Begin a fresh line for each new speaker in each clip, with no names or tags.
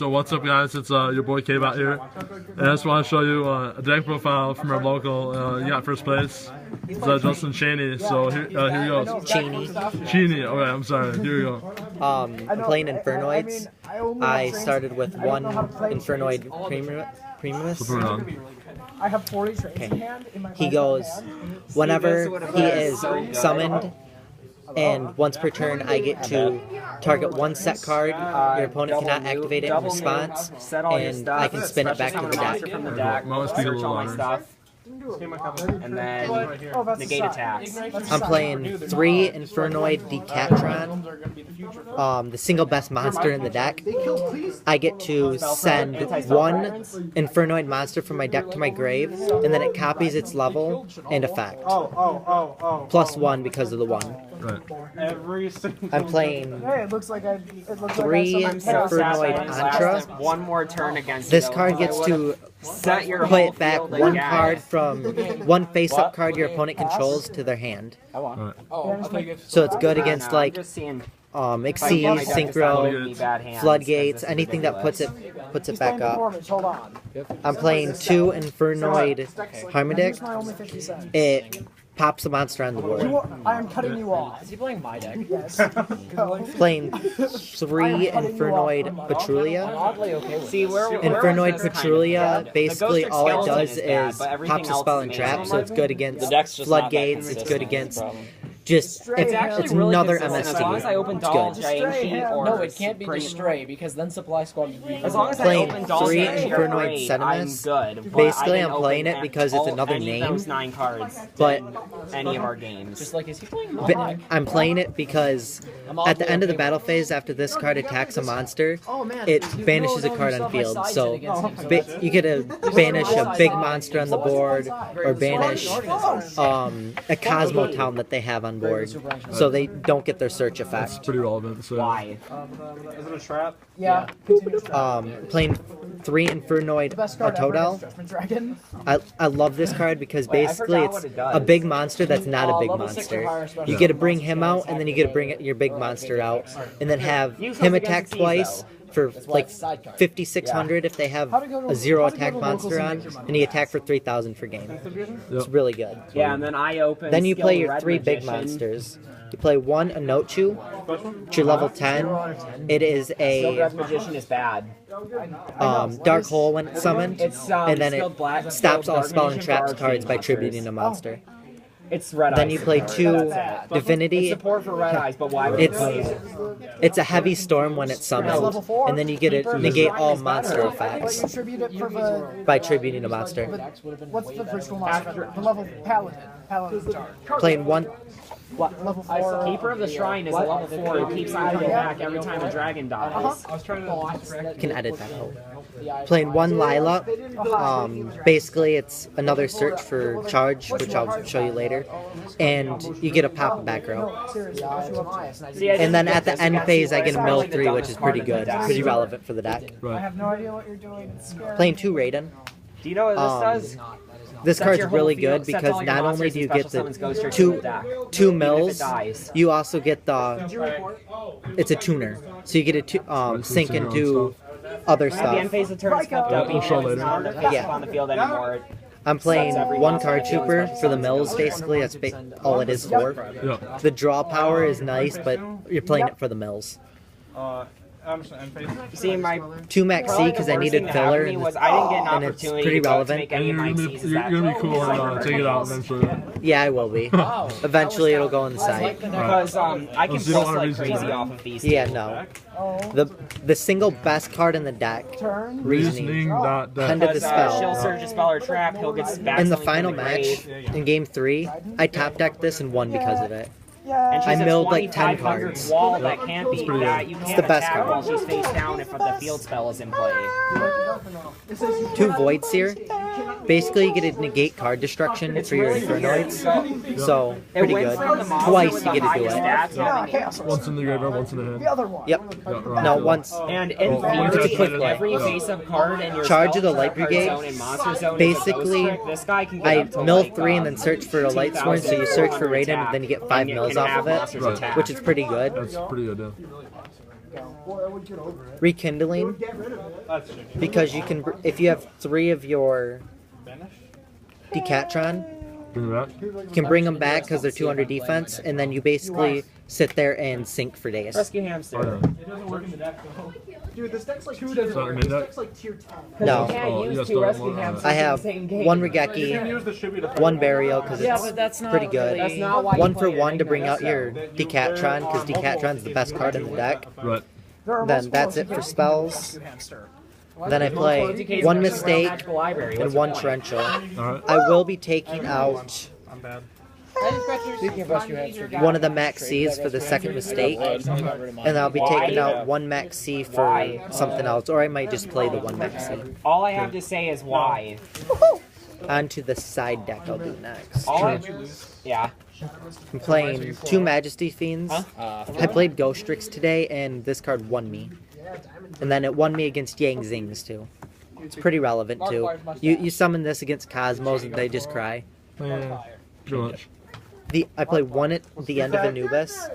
so what's up guys, it's your boy K-Bot here, and I just want to show you a deck profile from our local, you got first place, it's Justin Cheney, so here you go. Cheney, okay, I'm sorry, here you go.
I'm playing Infernoids. I started with one Infernoid Primus.
I have 40 trains in hand.
He goes, whenever he is summoned, and once per turn I get to target one set card, your opponent cannot activate it in response, and I can spin it back to the deck.
Search all my stuff,
and then negate attacks.
I'm playing 3 Infernoid Decatron, the single best monster in the deck. I get to send one Infernoid monster from my deck to my grave, and then it copies its level and effect. +1 because of the 1.
Right.
I'm playing
Hey, it looks like
3 Infernoid Antra.
One more turn against
This card gets to
set your
put it back one card from one face-up card your opponent controls to their hand.
Right.
So it's good against like Exceed, Synchro, Floodgates, anything that puts it back up.
Hold on.
I'm playing 2 Infernoid Harmonic. It pops a monster on the board.
I am cutting you off.
Is he playing my deck?
Yes.
Playing 3 Infernoid Patrulia. Infernoid Patrulia, basically all it does is pops a spell and trap, so it's good against Floodgates, it's good against just, it's another MST.
As long as I open Doll,
No, it can't be just Stray, because then Supply Squad would be...
As long as I
playing
open Doll,
3 Infernoid Sedimus. Basically, I'm playing it because it's another name,
9 cards,
but
any of our games.
Just like, is he playing my deck?
I'm playing it because at the end of the battle phase, after this card attacks a monster, it banishes a card on field. So you get to banish a big monster on the board, or banish a Cosmo Town that they have on board, so they don't get their search effect.
It's pretty relevant. So.
Why?
Is it a trap? Yeah.
Playing 3 Infernoid Totodile. I love this card because basically it's a big monster that's not a big monster. You get to bring him out, and then you get to bring your big monster out, and then have him attack twice for like 5,600 if they have a 0 attack monster on, and he attack for 3,000 for game. It's really good.
Yeah, and then I open.
Then you play your 3 big monsters. You play 1 Anochu, which you're level 10. It is a
Magician is bad.
dark hole when it's summoned, and then it stops all spell and traps cards by tributing a monster.
It's red
Then
eyes.
you play 2 Divinity.
It's support for red eyes, but why would
It's a heavy storm when it's summoned, and then you get to negate all monster effects by tributing a monster.
What's the virtual monster? The level Paladin. Paladin's dark.
Playing 1.
Level 4.
Keeper of the Shrine is a level 4. It keeps on coming back every time a dragon dies.
Can edit that out. Playing 1 Lila. Basically, it's another search for charge, which I'll show you later, and you get a pop a back row. And then at the end phase, I get a mill 3, which is pretty good, pretty relevant for the deck.
I have no idea what you're doing. It's scary.
Playing 2 Raiden.
Do you know what this does?
This card's really good because not only do you get the 2 mills, you also get the, it's a tuner, so you get to sync and do other
At the end
stuff.
phase of turn, it's kept up.
We'll show later.
Yeah. On the field anymore.
I'm playing 1 card trooper for the mills, basically, that's all it is for.
Yeah.
The draw power is nice, but you're playing it for the mills.
See, my
2 max C because I needed filler, and
was I didn't get an
and it's
opportunity
pretty
to
relevant.
make any of my C's.
You're gonna be cool and take it out eventually.
Yeah, I will be. Eventually, it'll go on the side.
Because I can
So you don't
plus
wanna
like
reason
crazy
that.
off of these.
Yeah, no. The single best card in the deck, Reasoning,
That
Hand of the
She'll
Spell.
search a spell or trap. He'll get back
In the
something
final
from the
match,
grave.
in game 3, I top decked this and won because of it.
And she's
I
a
milled like 10
2,500
cards.
wall that can't be. Yeah, you can't
the best
attack
card.
while she's face down if the field spell is in play.
2 Void Seer. Basically, you get to negate card destruction for your Infernoids. So, pretty good. Twice you get to do it.
once in the graveyard, once in the hand.
Yep. No, once.
And in
It's a quick way.
every face-up card in your
Charge
spell
of the
trap
Light
card
Brigade.
zone and monster zone
Basically,
is a ghost trick. This guy can get
I
up to
mill
like,
3 and then search for a Light Sworn, so you search for Raiden and then you get 5 mills off of it, which is pretty good.
That's pretty good, yeah.
Rekindling. because you can, if you have 3 of your Decatron,
Bring it back.
you can bring them back because they're 200 defense, and then you basically sit there and sink for days.
Rescue hamster.
Oh,
It doesn't work in the deck though. Dude, this deck's like tier.
Is that the main deck?
This deck's like tier 10.
No.
You can't
Oh, you
use
guys
2
don't
rescue
want that.
hamsters
I
in the
have
same game.
1
You can
Regeki,
use the shibby to
1 Burial because
Yeah,
it's
but that's not
pretty good.
really-
That's not why you
1 for
play it
1 to
in
bring
there.
out your Decatron because Decatron's the best card in the deck.
Right.
There are
Then
multiple
that's it
ways
for
to
spells.
rescue hamster.
Then I play
DK's
1
actually
mistake
magical library.
and
What's
1
your point?
torrential.
Alright.
I will be taking out
I'm bad.
Speaking of rescue hamster,
one of the max C's for the second mistake, and I'll be taking out 1 max C for something else, or I might just play the 1 max C.
All I have to say is why.
Onto the side deck I'll do next.
All I, yeah.
I'm playing 2 Majesty Fiends. I played Ghost Strix today, and this card won me. And then it won me against Yang Zings too. It's pretty relevant too. You summon this against Cosmos and they just cry.
Yeah. Pretty much.
I play 1 at the end of Anubis.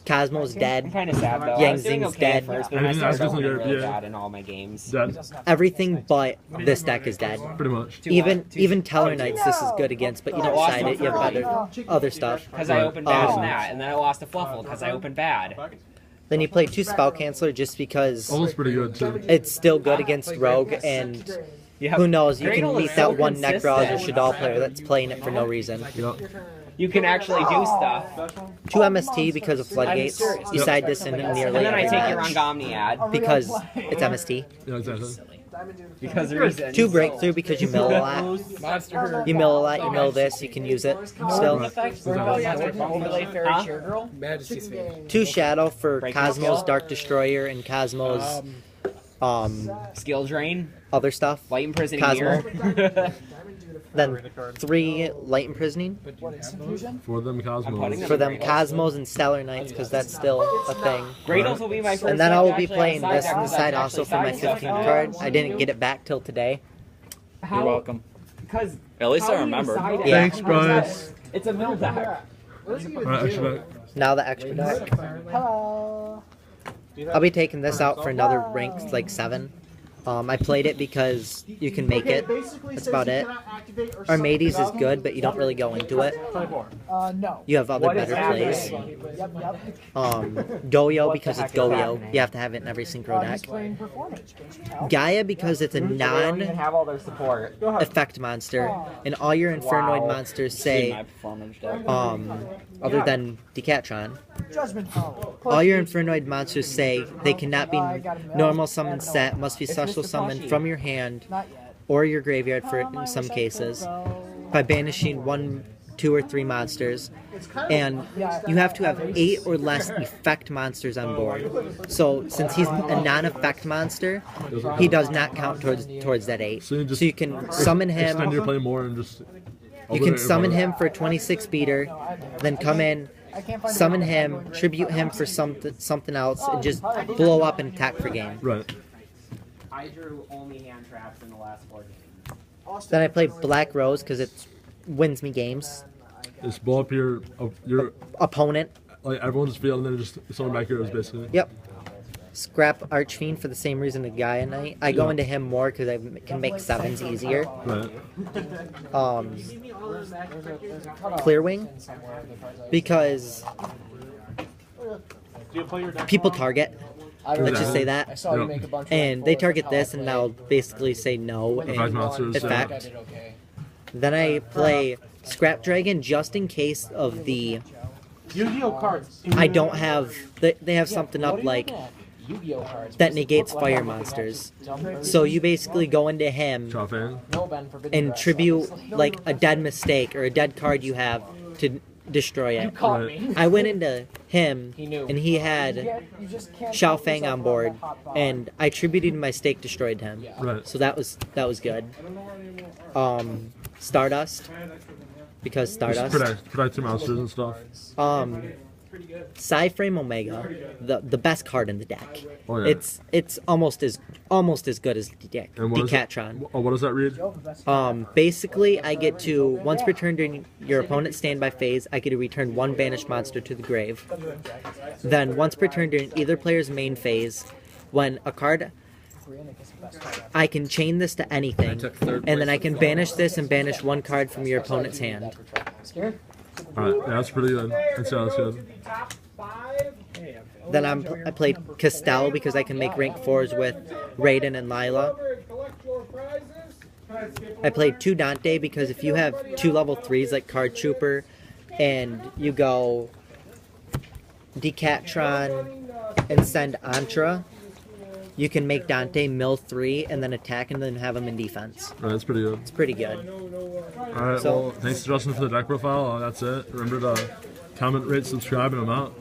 Cosmos
I'm
dead.
kind of sad though.
Yang
I was doing
Zing's
okay
dead.
at first, but then I
Everything else
started
doesn't
doing
get-
really
yeah.
bad in all my games.
Dead.
Everything but this deck is dead.
Pretty much.
Even Teller Knights this is good against, but you don't side it. You have other stuff.
Because I opened bad in that, and then I lost a Fluffle because I opened bad.
Then you play 2 Spell Canceller just because
Almost pretty good too.
it's still good against Rogue, and
Yep.
who knows, you can
Gradle is
meet
so
that 1 Necroz or
consistent.
Shaddoll player that's playing it for no reason.
Yep.
You can actually do stuff.
2 MST because of Floodgates. You side this in
And
nearly
then I
every
take your
match
Rangomni ad.
because it's MST.
Yeah, exactly.
Because reasons.
2 Breakthrough because you mill a lot.
Monster.
You mill a lot, you mill this, you can use it still.
Overlay fairy
Huh?
cheer girl. Majesty's Fiend.
2 Shadow for
Break
Cosmos
skill.
Dark Destroyer and Cosmos
Skill drain.
other stuff.
Light imprisoning
Cosmo.
mirror.
Then 3 Light Imprisoning
What is confusion?
For them Cosmos.
for them Cosmos and Stellar Knights because that's still a thing.
Gradles will be my first.
And then I
deck
will
to
be
actually
playing
have
this
side
on the
deck
side
that's
also for
actually
my
side
15th
deck.
card. I didn't get it back till today.
You're welcome.
Because
At least I
how do you
remember.
side deck?
Yeah.
Thanks, Bryce.
It's a mill deck.
Alright, actually back.
Now the extra deck.
Hello.
I'll be taking this out for another rank, like 7. I played it because you can make it. That's about it. Armades is good, but you don't really go into it.
No.
You have other
What is
better plays.
happening?
Yep.
Goyo
What
because
the
it's
heck is
Goyo.
happening?
You have to have it in every synchro
He's
deck.
playing performance. Can't you tell?
Gaia because it's a
They don't even have all their support.
non-effect monster, and all your Infernoid
Wow.
monsters
See
say,
my performance deck.
other than Decatron,
Judgment power.
all your Infernoid monsters say they cannot be normal summon set, must be special summoned from your hand
Not yet.
or your graveyard for in some cases by banishing 1, 2, or 3 monsters, and you have to have 8 or less effect monsters on board. So since he's a non-effect monster, he does not count towards that 8.
So you just
So you can summon
Extend your
him.
play more and just.
You can summon him for a 26 beater, then come in,
I can't find
summon him, tribute him for something else, and just blow up and attack for game.
Right.
I drew only hand traps in the last 4 games.
Then I play Black Rose because it wins me games.
Just blow up your
Opponent.
like everyone's field and then just summon back heroes basically.
Yep. Scrap Archfiend for the same reason as Gaia Knight. I go into him more because I can make 7s easier.
Right.
Clearwing because people target. Let's just say
I
that.
saw you
Yeah.
make a bunch of
And they target this and I'll basically say no
Effect
and
monsters.
I
effect.
did okay.
Then I play Scrap Dragon just in case of the
Yu-Gi-Oh cards.
I don't have they have something up like
Yu-Gi-Oh cards.
that negates fire monsters. So you basically go into him
Chop fan.
No, Ben, forbidden
and
dress.
tribute like a dead mistake or a dead card you have to destroy it.
Caught
Right.
me.
I went into him
He knew.
and he had
You just can't
Shao
help
Fang
yourself
on
from
board
the hot bar.
and I tributed my stake, destroyed him.
Right.
So that was good. Stardust because
Just
Stardust.
protect your monsters and stuff.
Psyframe Omega, the best card in the deck.
Oh, yeah.
It's almost as good as
And what is it?
Decatron.
Oh, what does that read?
Basically, I get to once per turn during your opponent's standby phase, I get to return 1 banished monster to the grave. Then once per turn during either player's main phase, when a card I can chain this to anything, and then I can banish this and banish one card from your opponent's hand.
Alright, yeah, that's pretty good. That's good.
Then I played Castell because I can make rank 4s with Raiden and Lila. I played 2 Dante because if you have 2 level 3s like Card Trooper and you go Decatron and send Antra, you can make Dante mill 3 and then attack and then have him in defense.
Right, that's pretty good.
It's pretty good.
Alright, well, thanks to Justin for the deck profile. That's it. Remember to comment, rate, subscribe, and I'm out.